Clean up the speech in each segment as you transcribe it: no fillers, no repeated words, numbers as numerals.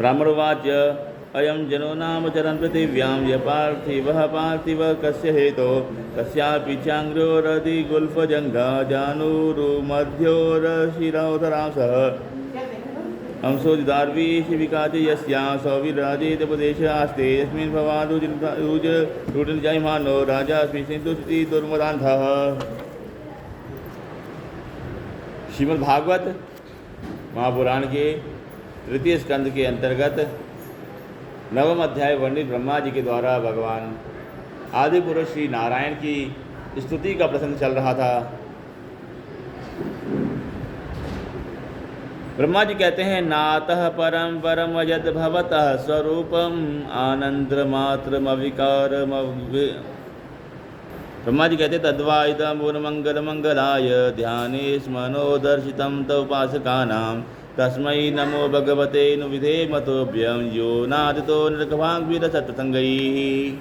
ब्राह्मणोवाच अयं जनो नाम चरन् पृथिव्यां य पार्थिवः पार्थिवः कस्य हेतो कस्यापि चाङ्ग्र्योरधिगुल्फजङ्घा जानुरुमध्योरशिरोधरांसः अंशोदिदार्वीश विकाचे यस्यां सौविराजेतपदेश आस्ते यस्मिन् भवानुरुजरुजनिजायमानो राजास्मि सिन्धुस्ति दुर्मदान्धः। श्रीमद् भागवत महापुराण के तृतीय स्कंद के अंतर्गत नवम अध्याय वर्णित ब्रह्मा जी के द्वारा भगवान आदि पुरुष श्री नारायण की स्तुति का प्रसंग चल रहा था। ब्रह्मा जी कहते हैं नातः परम परम यद भवतः स्वरूपम आनंद्रमात्रमविकारम। ब्रह्मा जी कहते तद्वा इदं मंगल मंगलाय ध्याने स्मनोदर्शितं तोपासकानां तस्मै नमो भगवते नु विधे मतोभ्यं यो नादितो नृकभाग्विरसत्संगैः।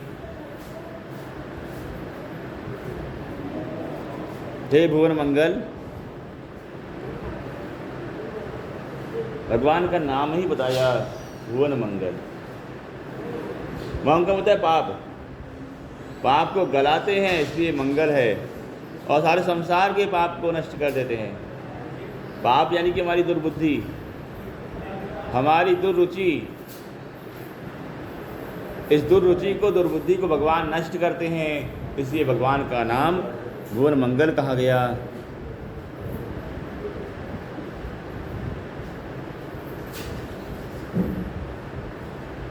हे भुवन मंगल, भगवान का नाम ही बताया भुवन मंगल। मंगल होता है पाप, पाप को गलाते हैं इसलिए मंगल है, और सारे संसार के पाप को नष्ट कर देते हैं। पाप यानी कि हमारी दुर्बुद्धि, हमारी दुर्रुचि, इस दुर्रुचि को दुर्बुद्धि को भगवान नष्ट करते हैं, इसलिए भगवान का नाम भुवन मंगल कहा गया।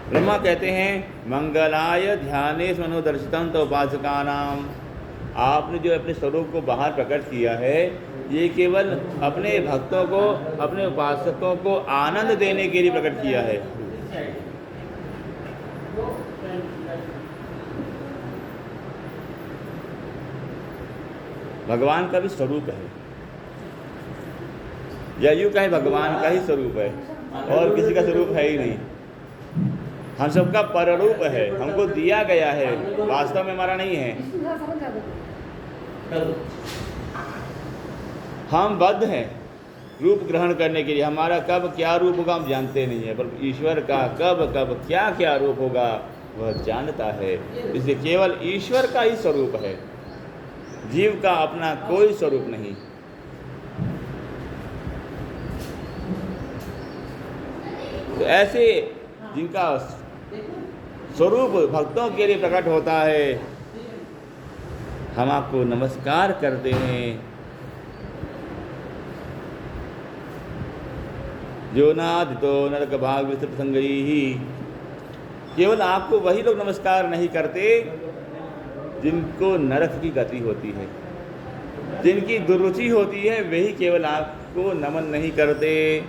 ब्रह्मा कहते हैं मंगलाय ध्याने मनोदर्शितम तो उपासकानाम। आपने जो अपने स्वरूप को बाहर प्रकट किया है, ये केवल अपने भक्तों को, अपने उपासकों को आनंद देने के लिए प्रकट किया है। भगवान का भी स्वरूप है, या यूँ कहें भगवान का ही स्वरूप है, और किसी का स्वरूप है ही नहीं। हम सबका पररूप है, हमको दिया गया है, वास्तव में हमारा नहीं है। हम बद्ध हैं रूप ग्रहण करने के लिए। हमारा कब क्या रूप होगा हम जानते नहीं है, पर ईश्वर का कब कब क्या क्या रूप होगा वह जानता है। इसलिए केवल ईश्वर का ही स्वरूप है, जीव का अपना कोई स्वरूप नहीं। तो ऐसे जिनका स्वरूप भक्तों के लिए प्रकट होता है, हम आपको नमस्कार करते हैं। जो नादितो नरक भाग विस्तृत संगई। केवल आपको वही लोग नमस्कार नहीं करते जिनको नरक की गति होती है, जिनकी दुर्रुचि होती है, वही केवल आपको नमन नहीं करते।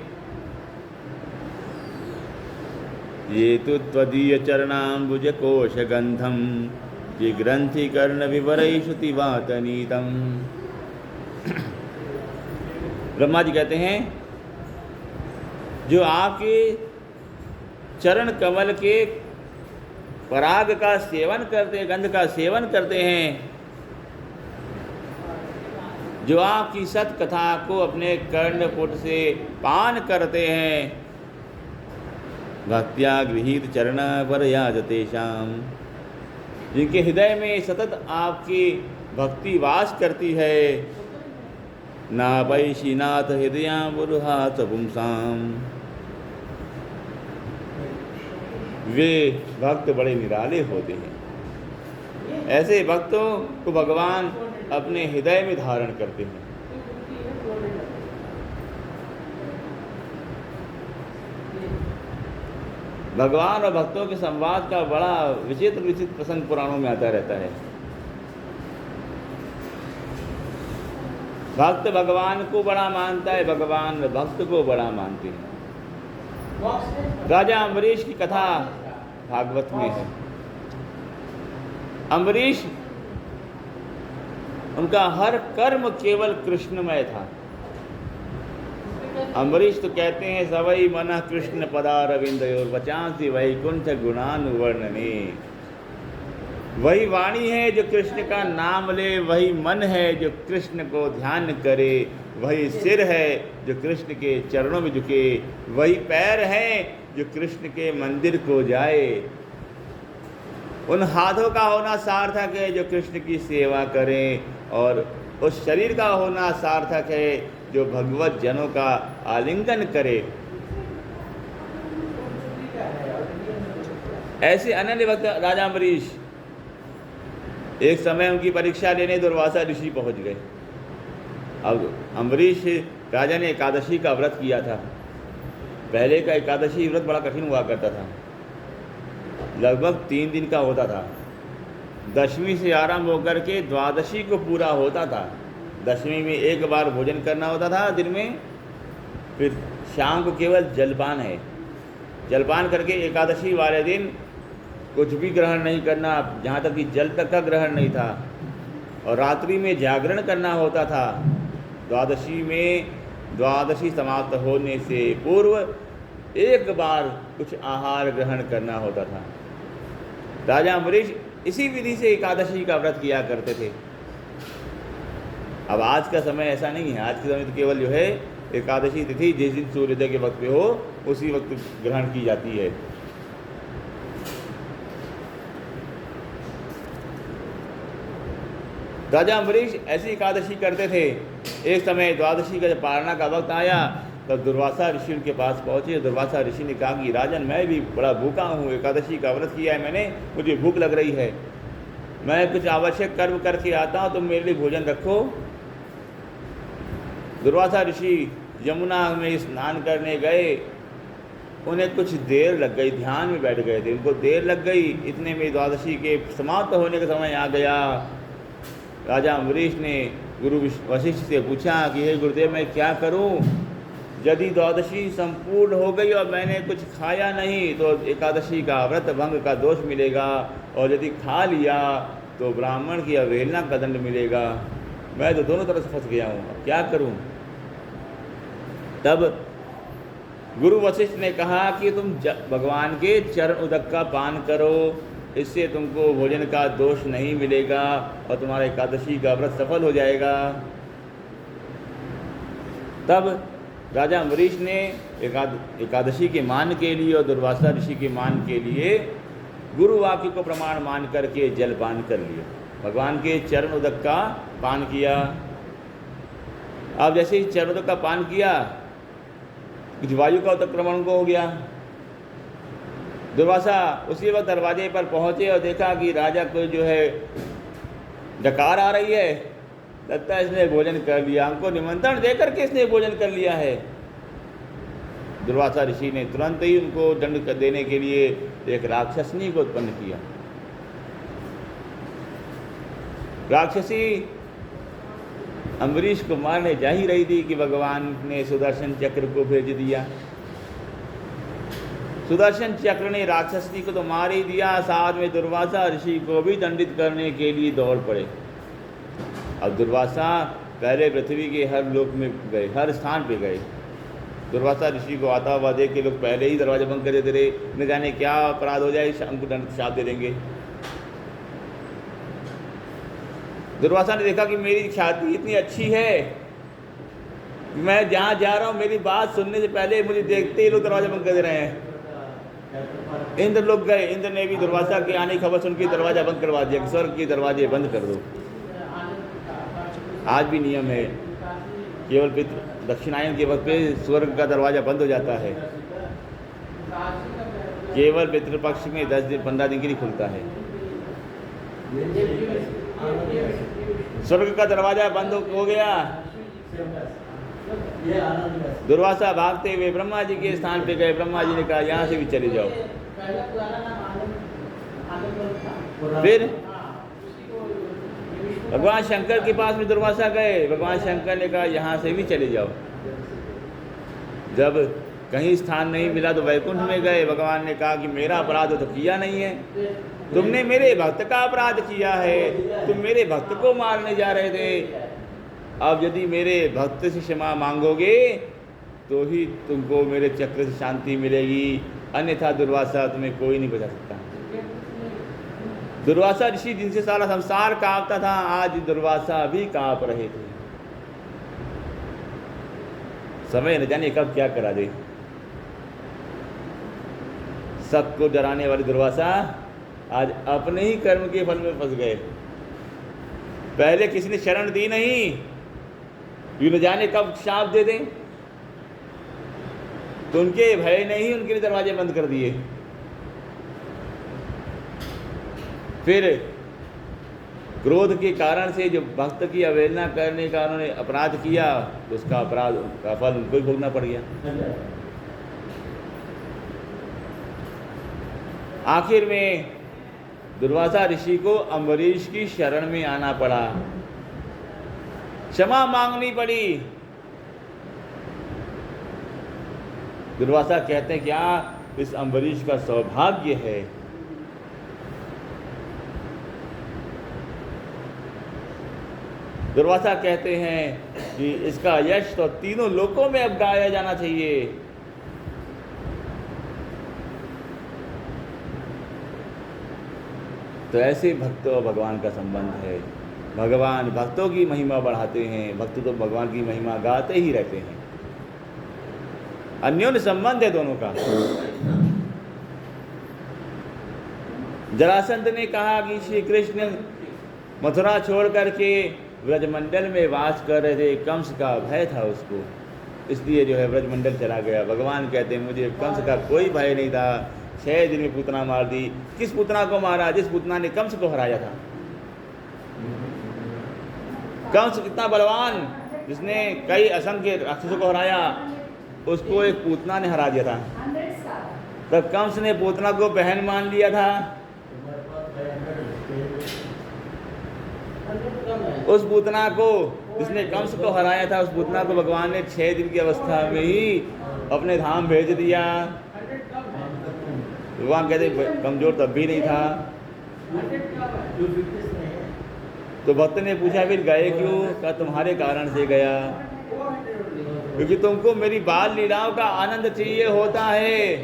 ये तो त्वदीय चरणाम्बुज कोश गंधम ये ग्रंथि कर्ण विवरई श्रुतिवातनीतम। ब्रह्मा जी कहते हैं जो आपके चरण कमल के पराग का सेवन करते हैं, गंध का सेवन करते हैं, जो आपकी सत कथा को अपने कर्णपुट से पान करते हैं, भक्त्या गृहीत चरण पर याजतेषाम। जिनके हृदय में सतत आपकी भक्ति वास करती है, नापैशीनाथ हृदयां बुरुहात पुंसाम। वे भक्त बड़े निराले होते हैं। ऐसे भक्तों को भगवान अपने हृदय में धारण करते हैं। भगवान और भक्तों के संवाद का बड़ा विचित्र विचित्र प्रसंग पुराणों में आता रहता है। भक्त भगवान को बड़ा मानता है, भगवान भक्त को बड़ा मानते हैं। राजा अम्बरीश की कथा भागवत में है। अम्बरीश, उनका हर कर्म केवल कृष्णमय था। अम्बरीश तो कहते हैं सवई मन कृष्ण पदारविंदयोर वचांसी वैकुंठ गुणानुवर्णने। वही वाणी है जो कृष्ण का नाम ले, वही मन है जो कृष्ण को ध्यान करे, वही सिर है जो कृष्ण के चरणों में झुके, वही पैर हैं जो कृष्ण के मंदिर को जाए, उन हाथों का होना सार्थक है जो कृष्ण की सेवा करें, और उस शरीर का होना सार्थक है जो भगवत जनों का आलिंगन करे। ऐसे अनन्य भक्त राजा अम्बरीश एक समय उनकी परीक्षा लेने दुर्वासा ऋषि पहुंच गए। अब अम्बरीश राजा ने एकादशी का व्रत किया था। पहले का एकादशी व्रत बड़ा कठिन हुआ करता था, लगभग 3 दिन का होता था। दशमी से आरंभ होकर के द्वादशी को पूरा होता था। दशमी में एक बार भोजन करना होता था दिन में, फिर शाम को केवल जलपान है। जलपान करके एकादशी वाले दिन कुछ भी ग्रहण नहीं करना, जहाँ तक कि जल तक का ग्रहण नहीं था, और रात्रि में जागरण करना होता था। द्वादशी समाप्त होने से पूर्व एक बार कुछ आहार ग्रहण करना होता था। राजा अम्बरीश इसी विधि से एकादशी का व्रत किया करते थे। अब आज का समय ऐसा नहीं है। आज के समय तो केवल जो है एकादशी तिथि जिस दिन सूर्योदय के वक्त पे हो उसी वक्त ग्रहण की जाती है। राजा अम्बरीश ऐसी एकादशी करते थे। एक समय द्वादशी का जब पारणा का वक्त आया तब दुर्वासा ऋषि उनके पास पहुँचे। दुर्वासा ऋषि ने कहा कि राजन, मैं भी बड़ा भूखा हूँ, एकादशी का व्रत किया है मैंने, मुझे भूख लग रही है, मैं कुछ आवश्यक कर्म करके आता हूँ, तुम मेरे लिए भोजन रखो। दुर्वासा ऋषि यमुना में स्नान करने गए। उन्हें कुछ देर लग गई, ध्यान में बैठ गए थे, उनको देर लग गई। इतने में द्वादशी के समाप्त होने का समय आ गया। राजा अम्बरीश ने गुरु वशिष्ठ से पूछा कि हे गुरुदेव, मैं क्या करूं? यदि द्वादशी संपूर्ण हो गई और मैंने कुछ खाया नहीं तो एकादशी का व्रत भंग का दोष मिलेगा, और यदि खा लिया तो ब्राह्मण की अवहेलना का दंड मिलेगा। मैं तो दोनों तरफ से फंस गया हूँ, अब क्या करूँ? तब गुरु वशिष्ठ ने कहा कि तुम भगवान के चरण उदक का पान करो, इससे तुमको भोजन का दोष नहीं मिलेगा और तुम्हारा एकादशी का व्रत सफल हो जाएगा। तब राजा अम्बरीश ने एकादशी के मान के लिए और दुर्वासा ऋषि के मान के लिए गुरु वाक्य को प्रमाण मान करके जलपान कर लिया, भगवान के चरण उदक का पान किया। अब जैसे ही चरण उदक का पान किया, कुछ वायु का उत्क्रमण को हो गया। दुर्वासा उसी वक्त दरवाजे पर पहुंचे और देखा कि राजा को जो है डकार आ रही है, लगता है इसने भोजन कर लिया, हमको निमंत्रण देकर के इसने भोजन कर लिया है। दुर्वासा ऋषि ने तुरंत ही उनको दंड देने के लिए एक राक्षसनी को उत्पन्न किया। राक्षसी अम्बरीश को मारने जा ही रही थी कि भगवान ने सुदर्शन चक्र को भेज दिया। सुदर्शन चक्र ने राक्षसी को तो मार ही दिया, साथ में दुर्वासा ऋषि को भी दंडित करने के लिए दौड़ पड़े। अब दुर्वासा पहले पृथ्वी के हर लोक में गए, हर स्थान पे गए। दुर्वासा ऋषि को आता हुआ देख के लोग पहले ही दरवाजा बंद कर देते रहे, न जाने क्या अपराध हो जाए, हमको दंड शाप दे देंगे। दुर्वासा ने देखा कि मेरी ख्याति इतनी अच्छी है, मैं जहाँ जा रहा हूँ मेरी बात सुनने से पहले मुझे देखते ही लोग दरवाजा बंद कर दे रहे हैं। इंद्र लोग गए, इंद्र ने भी दुर्वासा के आने की खबर सुन के दरवाजा बंद करवा दिया, स्वर्ग के दरवाजे बंद कर दो। आज भी नियम है, केवल पितृ दक्षिणायन के वक्त पे स्वर्ग का दरवाजा बंद हो जाता है, केवल पितृपक्ष में 10 दिन 15 दिन के लिए खुलता है। स्वर्ग का दरवाजा बंद हो गया। दुर्वासा भागते हुए ब्रह्मा जी के स्थान पे गए। ब्रह्मा जी ने कहा यहाँ से भी चले जाओ। फिर भगवान शंकर के पास में दुर्वासा गए। भगवान शंकर ने कहा यहाँ से भी चले जाओ। जब कहीं स्थान नहीं मिला तो वैकुंठ में गए। भगवान ने कहा कि मेरा अपराध तो किया नहीं है, तुमने मेरे भक्त का अपराध किया है, तुम मेरे भक्त को मारने जा रहे थे। अब यदि मेरे भक्त से क्षमा मांगोगे तो ही तुमको मेरे चक्र से शांति मिलेगी, अन्यथा दुर्वासा तुम्हें कोई नहीं बचा सकता। दुर्वासा ऋषि जिनसे सारा संसार कांपता था, आज दुर्वासा भी कांप रहे थे। समय न जाने कब क्या करा दे। सबको डराने वाले दुर्वासा आज अपने ही कर्म के फल में फंस गए। पहले किसी ने शरण दी नहीं, ये न जाने कब शाप दे दें, तो उनके भय ने ही उनके लिए दरवाजे बंद कर दिए। फिर क्रोध के कारण से जो भक्त की अवहेलना करने का उन्होंने अपराध किया, तो उसका अपराध का फल उनको ही भोगना पड़ गया। आखिर में दुर्वासा ऋषि को अम्बरीश की शरण में आना पड़ा, क्षमा मांगनी पड़ी। दुर्वासा कहते हैं क्या इस अम्बरीश का सौभाग्य है। दुर्वासा कहते हैं कि इसका यश तो तीनों लोकों में अब गाया जाना चाहिए। तो ऐसे भक्तों और भगवान का संबंध है। भगवान भक्तों की महिमा बढ़ाते हैं, भक्त तो भगवान की महिमा गाते ही रहते हैं। अन्योन्य संबंध है दोनों का। जरासंध ने कहा कि श्री कृष्ण मथुरा छोड़ करके ब्रजमंडल में वास कर रहे थे, कंस का भय था उसको, इसलिए जो है ब्रजमंडल चला गया। भगवान कहते हैं मुझे कंस का कोई भय नहीं था, 6 दिन में पूतना मार दी। किस पूतना को मारा? जिस पूतना ने कंस को हराया था। कंस कितना बलवान, जिसने कई असंख्य राक्षसों को हराया, उसको एक पूतना ने हरा दिया था। तब कंस ने पूतना को बहन मान लिया था। उस पूतना को जिसने कंस को हराया था, उस पूतना को भगवान ने 6 दिन की अवस्था में ही अपने धाम भेज दिया। भगवान कहते कमजोर तब भी नहीं था। तो भक्त ने पूछा फिर गए क्यों? क्या तुम्हारे कारण से गया, क्योंकि तुमको मेरी बाल लीलाओं का आनंद चाहिए होता है।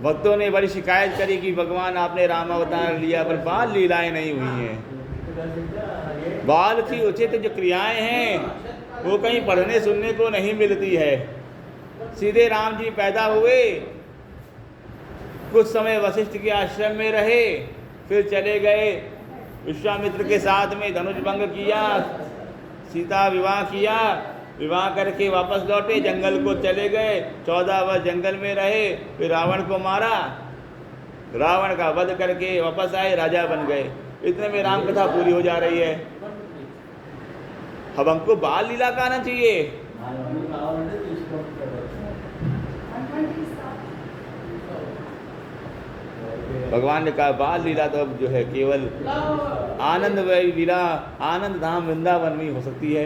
भक्तों ने बड़ी शिकायत करी कि भगवान आपने राम अवतार लिया पर बाल लीलाएं नहीं हुई हैं। बाल की उचित जो क्रियाएं हैं वो कहीं पढ़ने सुनने को नहीं मिलती है। सीधे राम जी पैदा हुए, कुछ समय वशिष्ठ के आश्रम में रहे, फिर चले गए विश्वामित्र के साथ में धनुष भंग किया, सीता विवाह किया, विवाह करके वापस लौटे, जंगल को चले गए, 14 वर्ष जंगल में रहे, फिर रावण को मारा, रावण का वध करके वापस आए, राजा बन गए। इतने में राम कथा पूरी हो जा रही है। अब हमको बाल लीला का आना चाहिए। भगवान ने कहा बाल लीला तो अब जो है केवल आनंद लीला, आनंद धाम वृंदावन में हो सकती है।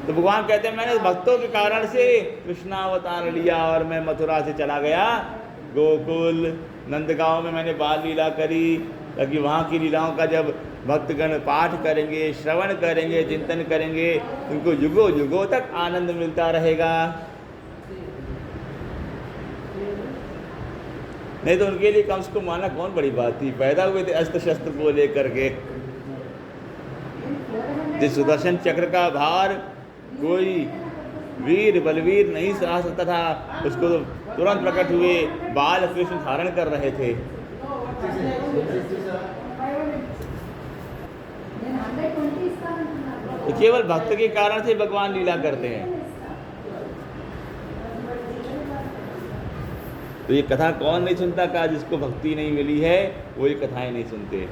तो भगवान कहते हैं मैंने भक्तों के कारण से कृष्णावतार लिया और मैं मथुरा से चला गया गोकुल, नंदगांव में मैंने बाल लीला करी, ताकि वहाँ की लीलाओं का जब भक्तगण पाठ करेंगे, श्रवण करेंगे, चिंतन करेंगे, उनको युगों युगों तक आनंद मिलता रहेगा। नहीं तो उनके लिए कंस को मारना कौन बड़ी बात थी। पैदा हुए थे अस्त्र शस्त्र को लेकर के। जिस सुदर्शन चक्र का भार कोई वीर बलवीर नहीं सहा सकता था, उसको तो तुरंत प्रकट हुए बाल कृष्ण धारण कर रहे थे। तो केवल भक्त के कारण से भगवान लीला करते हैं। तो ये कथा कौन नहीं सुनता का? जिसको भक्ति नहीं मिली है वो ये कथाएं नहीं सुनते।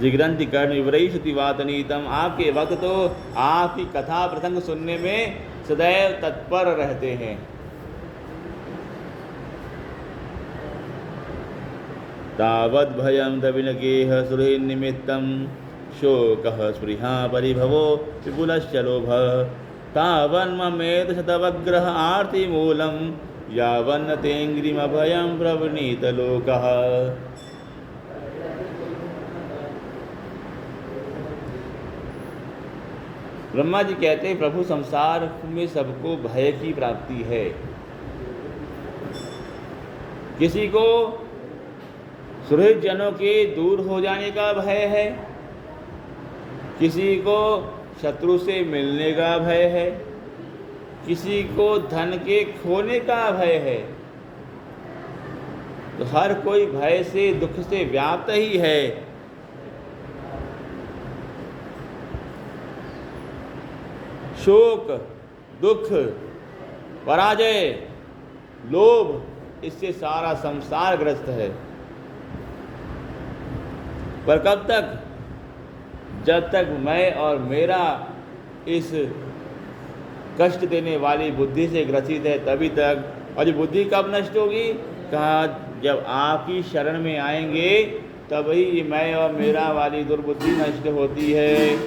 जिग्रंथि कर्ण विवरयिषति वातनीतम। आपके भक्त तो आपकी कथा प्रसंग सुनने में सदैव तत्पर रहते हैं। तावद् भयं दविनगेह सुरहि निमित्तं शोकः स्पृहा परिभवो विपुलश्च लोभः तावन्ममेत शतवग्रह आर्तिमूलं यावन्न तेङ्ग्रिमभयं प्रवनीतलोकः। ब्रह्मा जी कहते हैं प्रभु संसार में सबको भय की प्राप्ति है। किसी को सुहृद जनों के दूर हो जाने का भय है, किसी को शत्रु से मिलने का भय है, किसी को धन के खोने का भय है, तो हर कोई भय से, दुख से व्याप्त ही है। शोक, दुख, पराजय, लोभ, इससे सारा संसार ग्रस्त है। पर कब तक? जब तक मैं और मेरा इस कष्ट देने वाली बुद्धि से ग्रसित है, तभी तक। और ये बुद्धि कब नष्ट होगी? कहा, जब आपकी शरण में आएंगे तभी मैं और मेरा वाली दुर्बुद्धि नष्ट होती है।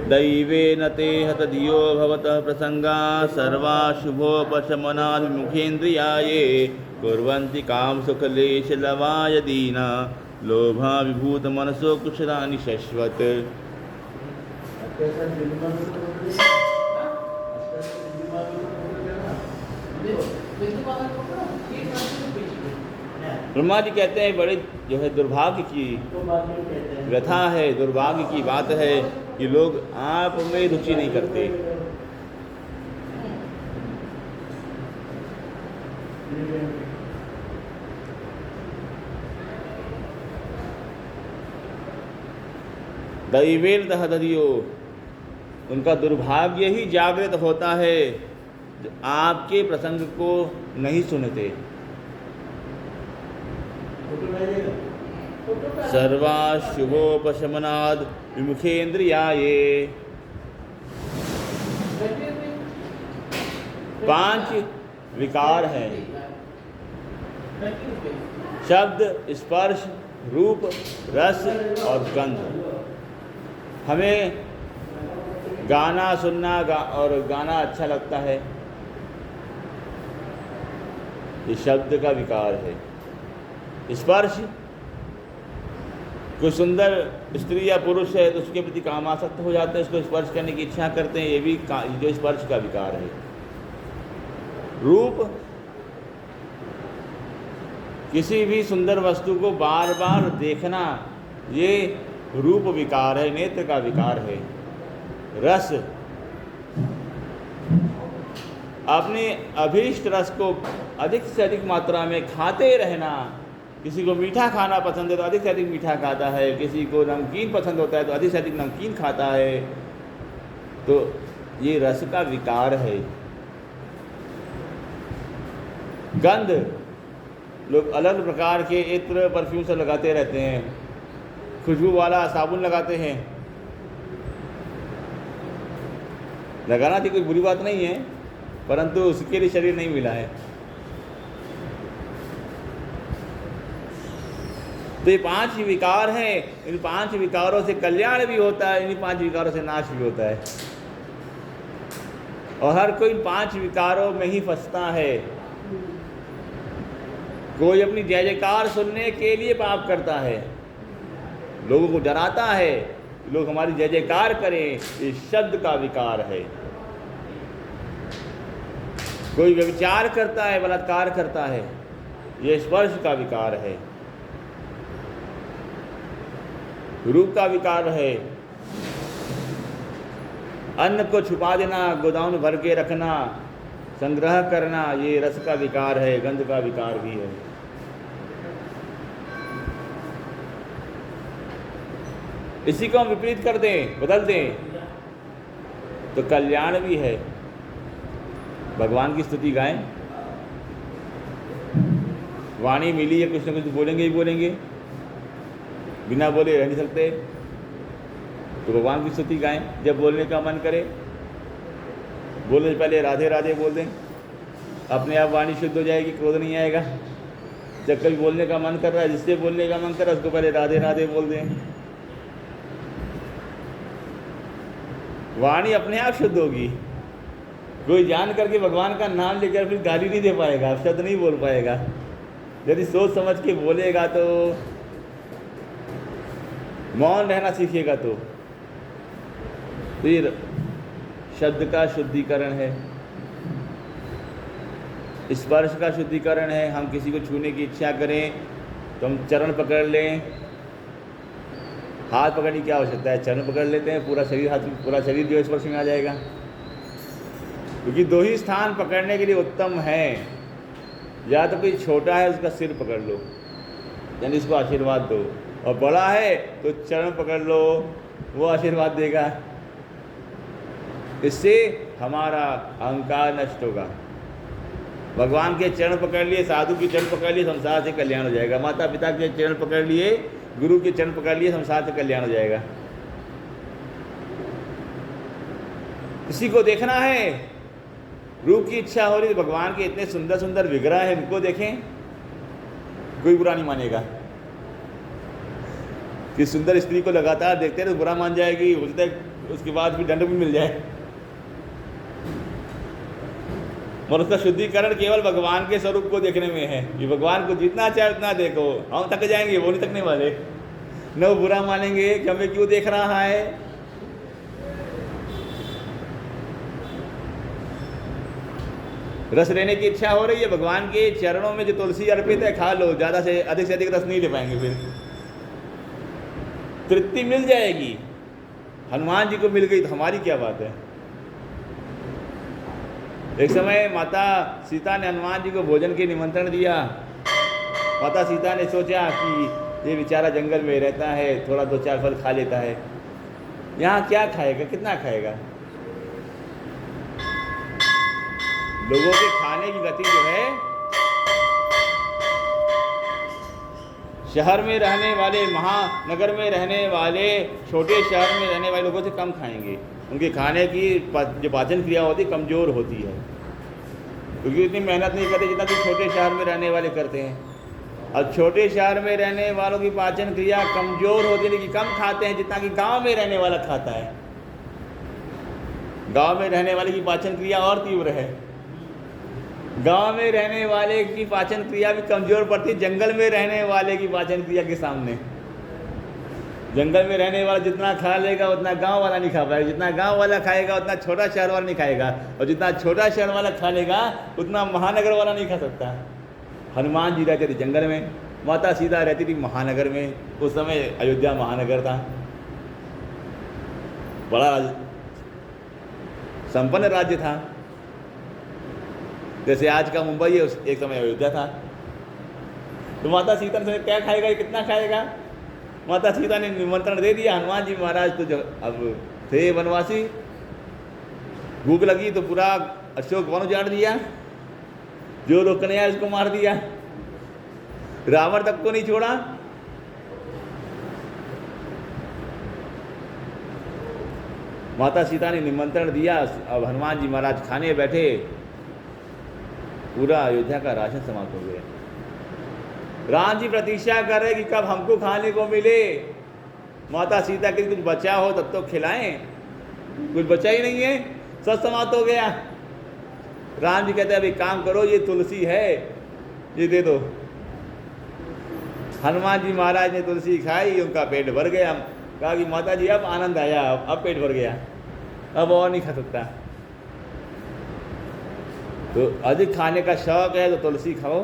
दैवेन ते हतधियो भवतः प्रसंगा सर्वाशुभोपशमनाभिमुखेन्द्रियाये कुर्वन्ति काम सुखलेशलवाय दीना लोभा विभूत मनसो कुशलानि शश्वत। ब्रह्मा जी कहते हैं बड़े जो है दुर्भाग्य की व्यथा है, दुर्भाग्य की बात है कि लोग आप में रुचि नहीं करते। दैवेन दहदधियो, उनका दुर्भाग्य ही जागृत होता है जो आपके प्रसंग को नहीं सुनते। सर्वाशुभोपशमनाद विमुखेन्द्रियाये, 5 विकार हैं। शब्द, स्पर्श, रूप, रस और गंध। हमें गाना सुनना और गाना अच्छा लगता है, ये शब्द का विकार है। स्पर्श, कोई सुंदर स्त्री या पुरुष है तो उसके प्रति कामासक्त हो जाते हैं, उसको स्पर्श करने की इच्छा करते हैं, ये भी जो स्पर्श का विकार है। रूप, किसी भी सुंदर वस्तु को बार बार देखना, ये रूप विकार है, नेत्र का विकार है। रस, अपने अभीष्ट रस को अधिक से अधिक मात्रा में खाते रहना। किसी को मीठा खाना पसंद है तो अधिक से अधिक मीठा खाता है, किसी को नमकीन पसंद होता है तो अधिक से अधिक नमकीन खाता है, तो ये रस का विकार है। गंध, लोग अलग अलग प्रकार के इत्र, परफ्यूम सब लगाते रहते हैं, खुशबू वाला साबुन लगाते हैं। लगाना थी, कोई बुरी बात नहीं है, परंतु उसके लिए शरीर नहीं मिला है। तो ये 5 विकार हैं, इन 5 विकारों से कल्याण भी होता है, इन 5 विकारों से नाश भी होता है। और हर कोई 5 विकारों में ही फंसता है। कोई अपनी जय जयकार सुनने के लिए पाप करता है, लोगों को डराता है, लोग हमारी जय जयकार करें, ये शब्द का विकार है। कोई व्यभिचार करता है, बलात्कार करता है, ये स्पर्श का विकार है। रूप का विकार है। अन्न को छुपा देना, गोदाम भर के रखना, संग्रह करना, ये रस का विकार है, गंध का विकार भी है। इसी को हम विपरीत कर दें, बदल दें, तो कल्याण भी है। भगवान की स्तुति गाएं, वाणी मिली है, कुछ ना कुछ बोलेंगे ही बोलेंगे, बिना बोले रह नहीं सकते। तो भगवान की स्तुति गाएं, जब बोलने का मन करे, बोलने से पहले राधे राधे बोल दें, अपने आप वाणी शुद्ध हो जाएगी, क्रोध नहीं आएगा। जब कभी बोलने का मन कर रहा है, जिससे बोलने का मन कर रहा है उसको पहले राधे राधे बोल दें, वाणी अपने आप शुद्ध होगी। कोई जान करके भगवान का नाम लेकर फिर गाली नहीं दे पाएगा, शब्द नहीं बोल पाएगा। यदि सोच समझ के बोलेगा तो, मौन रहना सीखेगा तो ये शब्द का शुद्धिकरण है, स्पर्श का शुद्धिकरण है। हम किसी को छूने की इच्छा करें तो हम चरण पकड़ लें, हाथ पकड़ने की क्या आवश्यकता है, चरण पकड़ लेते हैं, पूरा शरीर हाथ, पूरा शरीर जो स्पर्श में आ जाएगा। क्योंकि दो ही स्थान पकड़ने के लिए उत्तम है, या तो कोई छोटा है उसका सिर पकड़ लो, यानी इसको आशीर्वाद दो, और बड़ा है तो चरण पकड़ लो, वो आशीर्वाद देगा। इससे हमारा अहंकार नष्ट होगा। भगवान के चरण पकड़ लिए, साधु के चरण पकड़ लिए, संसार से कल्याण हो जाएगा। माता पिता के चरण पकड़ लिए, गुरु के चरण पकड़ लिए, संसार से कल्याण हो जाएगा। किसी को देखना है, रूप की इच्छा हो रही, भगवान के इतने सुंदर सुंदर विग्रह है, इनको देखें, कोई बुरा नहीं मानेगा। कि सुंदर स्त्री को लगातार देखते रहे तो बुरा मान जाएगी, हो सकता है उसके बाद भी दंड भी मिल जाए। और उसका शुद्धिकरण केवल भगवान के स्वरूप को देखने में है कि भगवान को जितना चाहे उतना देखो। हम थक जाएंगे, वो नहीं थकने वाले, न वो बुरा मानेंगे कि हमें क्यों देख रहा है। रस लेने की इच्छा हो रही है, भगवान के चरणों में जो तुलसी अर्पित है खा लो, ज़्यादा से अधिक रस नहीं ले पाएंगे, फिर तृप्ति मिल जाएगी। हनुमान जी को मिल गई तो हमारी क्या बात है। एक समय माता सीता ने हनुमान जी को भोजन के निमंत्रण दिया। माता सीता ने सोचा कि ये बेचारा जंगल में रहता है, थोड़ा 2-4 फल खा लेता है, यहाँ क्या खाएगा, कितना खाएगा। लोगों के खाने की गति जो है, शहर में रहने वाले, महानगर में रहने वाले, छोटे शहर में रहने वाले लोगों से कम खाएंगे। उनके खाने की जो पाचन क्रिया होती है कमज़ोर होती है, क्योंकि इतनी मेहनत नहीं करते जितना कि छोटे शहर में रहने वाले करते हैं। और छोटे शहर में रहने वालों की पाचन क्रिया कमज़ोर होती है, लेकिन कम खाते हैं जितना कि गांव में रहने वाला खाता है। गांव में रहने वाले की पाचन क्रिया और तीव्र है। गांव में रहने वाले की पाचन क्रिया भी कमज़ोर पड़ती है जंगल में रहने वाले की पाचन क्रिया के सामने। जंगल में रहने वाला जितना खा लेगा उतना गांव वाला नहीं खा पाएगा, जितना गांव वाला खाएगा उतना छोटा शहर वाला नहीं खाएगा, और जितना छोटा शहर वाला खा लेगा उतना महानगर वाला नहीं खा सकता। हनुमान जी रहते थे जंगल में, माता सीता रहती थी महानगर में। उस समय अयोध्या महानगर था, बड़ा संपन्न राज्य था। जैसे आज का मुंबई है, एक समय अयोध्या था। तो माता सीता ने क्या खाएगा, कितना खाएगा। माता सीता ने निमंत्रण दे दिया। हनुमान जी महाराज तो जो अब थे वनवासी, भूख लगी तो पूरा अशोक वन उजाड़ दिया, जो रोकने आया उसको मार दिया, रावण तक को नहीं छोड़ा। माता सीता ने निमंत्रण दिया, अब हनुमान जी महाराज खाने बैठे, पूरा अयोध्या का राशन समाप्त हो गया। राम जी प्रतीक्षा कर रहे कि कब हमको खाने को मिले। माता सीता के कुछ बचा हो तब तो खिलाएं, कुछ बचा ही नहीं है, सब समाप्त हो गया। राम जी कहते हैं अभी काम करो, ये तुलसी है, ये दे दो। हनुमान जी महाराज ने तुलसी खाई, उनका पेट भर गया। कहा कि माता जी अब आनंद आया, अब पेट भर गया, अब और नहीं खा सकता। तो अधिक खाने का शौक है तो तुलसी खाओ,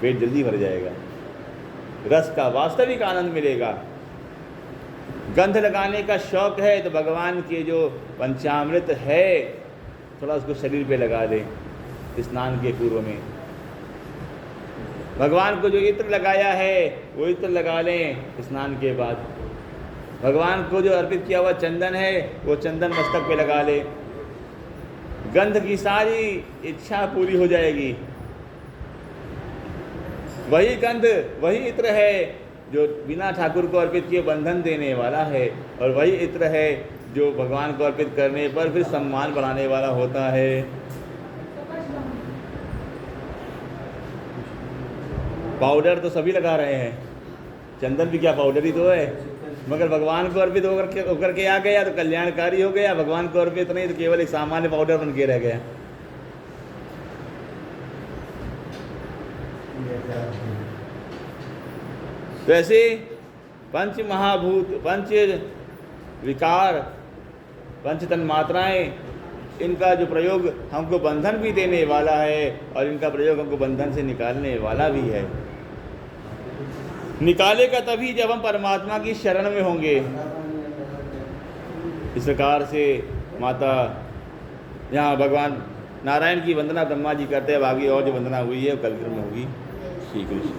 पेट जल्दी भर जाएगा, रस का वास्तविक आनंद मिलेगा। गंध लगाने का शौक है तो भगवान के जो पंचामृत है थोड़ा उसको शरीर पे लगा दें स्नान के पूर्व में। भगवान को जो इत्र लगाया है वो इत्र लगा लें स्नान के बाद। भगवान को जो अर्पित किया हुआ चंदन है वो चंदन मस्तक पे लगा ले, गंध की सारी इच्छा पूरी हो जाएगी। वही गंध, वही इत्र है जो बिना ठाकुर को अर्पित किए बंधन देने वाला है, और वही इत्र है जो भगवान को अर्पित करने पर फिर सम्मान बढ़ाने वाला होता है। पाउडर तो सभी लगा रहे हैं, चंदन भी क्या पाउडर ही तो है, मगर भगवान को अर्पित होकर के आ गया तो कल्याणकारी हो गया। भगवान को अर्पित नहीं तो केवल एक सामान्य पाउडर बन के रह गया। तो ऐसे पंच महाभूत, पंच विकार, पंच तन्मात्राएं, इनका जो प्रयोग हमको बंधन भी देने वाला है और इनका प्रयोग हमको बंधन से निकालने वाला भी है। निकालेगा तभी जब हम परमात्मा की शरण में होंगे। इस प्रकार से माता यहाँ भगवान नारायण की वंदना ब्रह्मा जी करते हैं। अब आगे और जो वंदना हुई है वो कल में होगी। श्री कृष्ण।